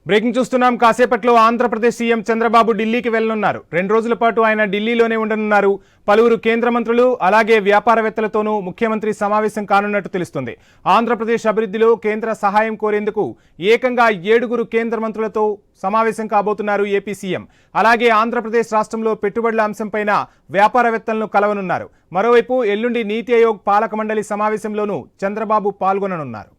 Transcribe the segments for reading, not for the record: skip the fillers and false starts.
Breaking చూస్తున్నాం. కాసేపట్లో Andhra Pradesh CM Chandrababu ఢిల్లీకి వెళ్లనున్నారు. 2 రోజుల పాటు ఆయన ఢిల్లీలోనే ఉండనున్నారు. పలువురు కేంద్ర మంత్రులు అలాగే వ్యాపారవేత్తలతోనూ ముఖ్యమంత్రి సమావేశం కానున్నట్టు తెలుస్తుంది. ఆంధ్రప్రదేశ్ అభివృద్ధిలో కేంద్ర సహాయం కోరేందుకు ఏకంగా 7 కేంద్ర మంత్రులతో సమావేశం కాబోతున్నారు ఏపీ సీఎం. అలాగే ఆంధ్రప్రదేశ్ రాష్ట్రంలో పెట్టుబడుల అంశంపైన వ్యాపారవేత్తలను కలవనున్నారు. మరోవైపు ఎల్లుండి నీతి ఆయోగ్ పాలక మండలి సమావేశంలోనూ చంద్రబాబు పాల్గొననున్నారు.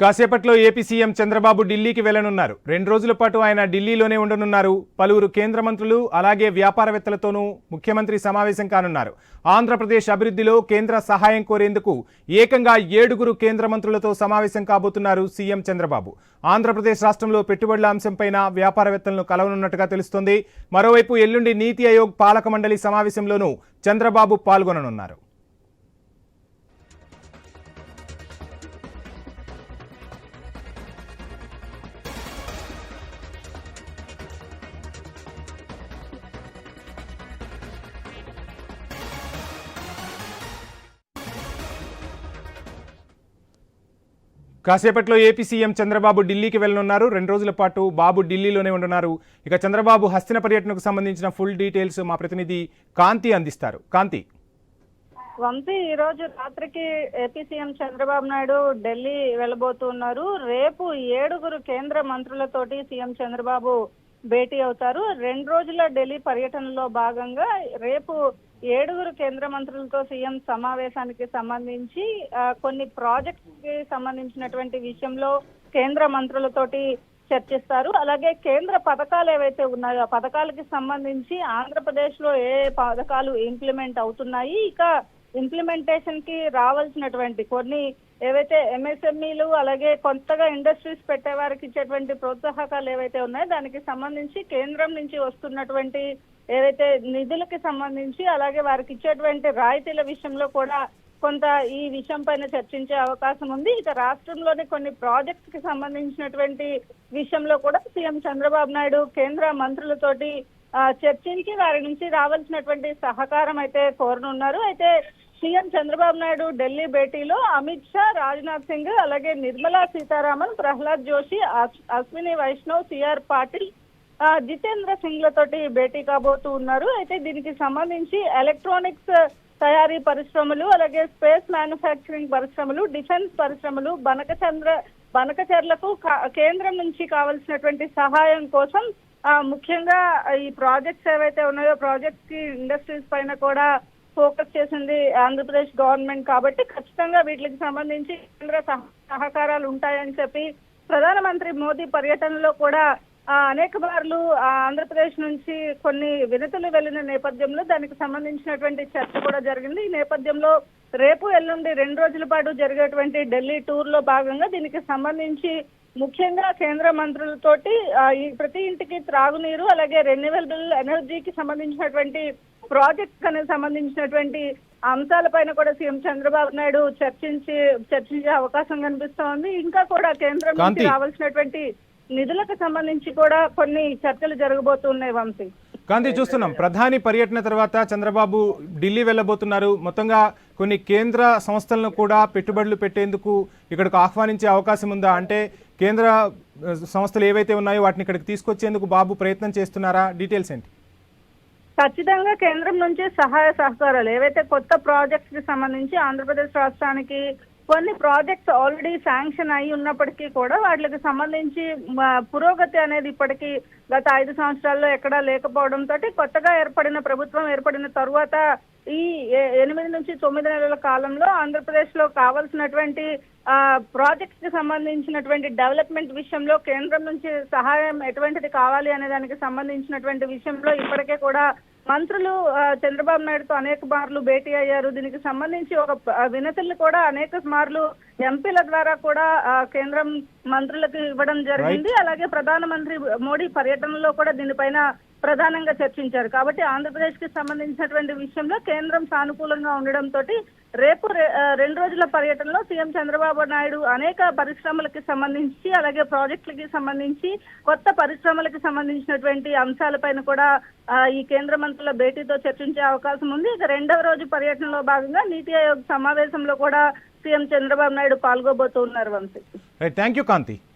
కాసేపట్లో ఏపీ సీఎం చంద్రబాబు ఢిల్లీకి వెళ్లనున్నారు. 2 రోజుల పాటు ఆయన ఢిల్లీలోనే ఉండనున్నారు. పలువురు కేంద్ర మంత్రులు అలాగే వ్యాపారవేత్తలతోనూ ముఖ్యమంత్రి సమావేశం కానున్నారు. ఆంధ్రప్రదేశ్ అభివృద్ధిలో కేంద్ర సహాయం కోరేందుకు ఏకంగా 7 కేంద్ర మంత్రులతో సమావేశం కాబోతున్నారు సీఎం చంద్రబాబు. ఆంధ్రప్రదేశ్ రాష్ట్రంలో పెట్టుబడుల అంశంపైన వ్యాపారవేత్తలను కలవనున్నట్టుగా తెలుస్తోంది. మరోవైపు ఎల్లుండి నీతి ఆయోగ్ పాలక మండలి సమావేశంలోనూ చంద్రబాబు పాల్గొననున్నారు. కాసేపట్లో ఏపీ సీఎం చంద్రబాబు ఢిల్లీకి వెళ్లనున్నారు. 2 రోజుల పాటు బాబు ఢిల్లీలోనే ఉండనున్నారు. ఇక చంద్రబాబు హస్తిన పర్యటనకు సంబంధించిన ఫుల్ డీటెయిల్స్ మా ప్రతినిధి కాంతి అందిస్తారు. కాంతి. వంశీ, ఈ రోజు రాత్రికి ఏపీ సీఎం చంద్రబాబు నాయుడు ఢిల్లీ వెళ్ళబోతున్నారు. రేపు 7 కేంద్ర మంత్రులతోటి సీఎం చంద్రబాబు భేటీ అవుతారు. 2 రోజుల ఢిల్లీ పర్యటనలో భాగంగా రేపు 7 కేంద్ర మంత్రులతో సీఎం సమావేశానికి సంబంధించి కొన్ని ప్రాజెక్ట్స్ కి సంబంధించినటువంటి విషయంలో కేంద్ర మంత్రులతోటి చర్చిస్తారు. అలాగే కేంద్ర పథకాలు ఏవైతే ఉన్నాయో ఆ పథకాలకి సంబంధించి ఆంధ్రప్రదేశ్ లో ఏ పథకాలు ఇంప్లిమెంట్ అవుతున్నాయి, ఇక ఇంప్లిమెంటేషన్ కి రావాల్సినటువంటి కొన్ని ఏవైతే ఎంఎస్ఎంఈలు అలాగే కొత్తగా ఇండస్ట్రీస్ పెట్టే వారికి ఇచ్చేటువంటి ప్రోత్సాహకాలు ఏవైతే ఉన్నాయో దానికి సంబంధించి కేంద్రం నుంచి వస్తున్నటువంటి ఏవైతే నిధులకి సంబంధించి అలాగే వారికి ఇచ్చేటువంటి రాయితీల విషయంలో కూడా కొంత ఈ విషయం పైన చర్చించే అవకాశం ఉంది. ఇక రాష్ట్రంలోని కొన్ని ప్రాజెక్ట్స్ కి సంబంధించినటువంటి విషయంలో కూడా సీఎం చంద్రబాబు నాయుడు కేంద్ర మంత్రులతోటి చర్చించి వారి నుంచి రావాల్సినటువంటి సహకారం అయితే కోరనున్నారు. అయితే సీఎం చంద్రబాబు నాయుడు ఢిల్లీ భేటీలో అమిత్ షా, రాజ్నాథ్ సింగ్ అలాగే నిర్మలా సీతారామన్, ప్రహ్లాద్ జోషి, అశ్విని వైష్ణవ్, సిఆర్ పాటిల్, జితేంద్ర సింగ్ లతోటి భేటీ కాబోతూ ఉన్నారు. అయితే దీనికి సంబంధించి ఎలక్ట్రానిక్స్ తయారీ పరిశ్రమలు అలాగే స్పేస్ మ్యానుఫ్యాక్చరింగ్ పరిశ్రమలు, డిఫెన్స్ పరిశ్రమలు, బనకచర్లకు కేంద్రం నుంచి కావాల్సినటువంటి సహాయం కోసం ముఖ్యంగా ఈ ప్రాజెక్ట్స్ ఏవైతే ఉన్నాయో ప్రాజెక్ట్స్ కి ఇండస్ట్రీస్ పైన కూడా ఫోకస్ చేసింది ఆంధ్రప్రదేశ్ గవర్నమెంట్. కాబట్టి ఖచ్చితంగా వీటికి సంబంధించి కేంద్ర సహకారాలు ఉంటాయని చెప్పి ప్రధానమంత్రి మోదీ పర్యటనలో కూడా అనేక మార్లు ఆంధ్రప్రదేశ్ నుంచి కొన్ని వినతులు వెళ్లిన నేపథ్యంలో దానికి సంబంధించినటువంటి చర్చ కూడా జరిగింది. ఈ నేపథ్యంలో రేపు ఎల్లుండి 2 రోజుల పాటు జరిగేటువంటి ఢిల్లీ టూర్ లో భాగంగా దీనికి సంబంధించి ముఖ్యంగా కేంద్ర మంత్రులతోటి ప్రతి ఇంటికి త్రాగునీరు అలాగే రెన్యూవబుల్ ఎనర్జీకి సంబంధించినటువంటి ప్రాజెక్ట్స్ అనేది సంబంధించినటువంటి అంశాలపైన కూడా సీఎం చంద్రబాబు నాయుడు చర్చించే అవకాశం కనిపిస్తోంది. ఇంకా కూడా కేంద్రం నుంచి రావాల్సినటువంటి నిధులకు సంబంధించి కూడా కొన్ని చర్చలు జరగబోతున్నాయి. వంశీ, కాంతి, చూస్తున్నాం ప్రధాని పర్యటన తర్వాత చంద్రబాబు ఢిల్లీ వెళ్ళబోతున్నారు. మొత్తంగా కొన్ని కేంద్ర సంస్థలను కూడా పెట్టుబడులు పెట్టేందుకు ఇక్కడకు ఆహ్వానించే అవకాశం ఉందా? అంటే కేంద్ర సంస్థలు ఏవైతే ఉన్నాయో వాటిని ఇక్కడికి తీసుకొచ్చేందుకు బాబు ప్రయత్నం చేస్తున్నారా? డీటెయిల్స్ ఏంటి? ఖచ్చితంగా కేంద్రం నుంచి సహాయ సహకారాలు ఏవైతే కొత్త ప్రాజెక్ట్స్ కి సంబంధించి ఆంధ్రప్రదేశ్ రాష్ట్రానికి కొన్ని ప్రాజెక్ట్స్ ఆల్రెడీ శాంక్షన్ అయి ఉన్నప్పటికీ కూడా వాటికి సంబంధించి పురోగతి అనేది ఇప్పటికీ గత 5 సంవత్సరాల్లో ఎక్కడా లేకపోవడంతో కొత్తగా ప్రభుత్వం ఏర్పడిన తరువాత ఈ 8 నుంచి 9 నెలల కాలంలో ఆంధ్రప్రదేశ్ లో కావాల్సినటువంటి ప్రాజెక్ట్స్ కి సంబంధించినటువంటి డెవలప్మెంట్ విషయంలో కేంద్రం నుంచి సహాయం ఎటువంటిది కావాలి అనే దానికి సంబంధించినటువంటి విషయంలో ఇప్పటికే కూడా మంత్రులు చంద్రబాబు నాయుడుతో అనేక మార్లు భేటీ అయ్యారు. దీనికి సంబంధించి ఒక వినతులు కూడా అనేక మార్లు ఎంపీల ద్వారా కూడా కేంద్రం మంత్రులకు ఇవ్వడం జరిగింది. అలాగే ప్రధానమంత్రి మోడీ పర్యటనలో కూడా దీనిపైన ప్రధానంగా చర్చించారు. కాబట్టి ఆంధ్రప్రదేశ్ కి సంబంధించినటువంటి విషయంలో కేంద్రం సానుకూలంగా ఉండడంతో రేపు 2 రోజుల పర్యటనలో సీఎం చంద్రబాబు నాయుడు అనేక పరిశ్రమలకి సంబంధించి అలాగే ప్రాజెక్టులకి సంబంధించి కొత్త పరిశ్రమలకు సంబంధించినటువంటి అంశాలపైన కూడా ఈ కేంద్ర మంత్రుల భేటీతో చర్చించే అవకాశం ఉంది. ఇక 2వ రోజు పర్యటనలో భాగంగా నీతి ఆయోగ్ సమావేశంలో కూడా సీఎం చంద్రబాబు నాయుడు పాల్గొబోతున్నారు. Vamsi, thank you Kanthi.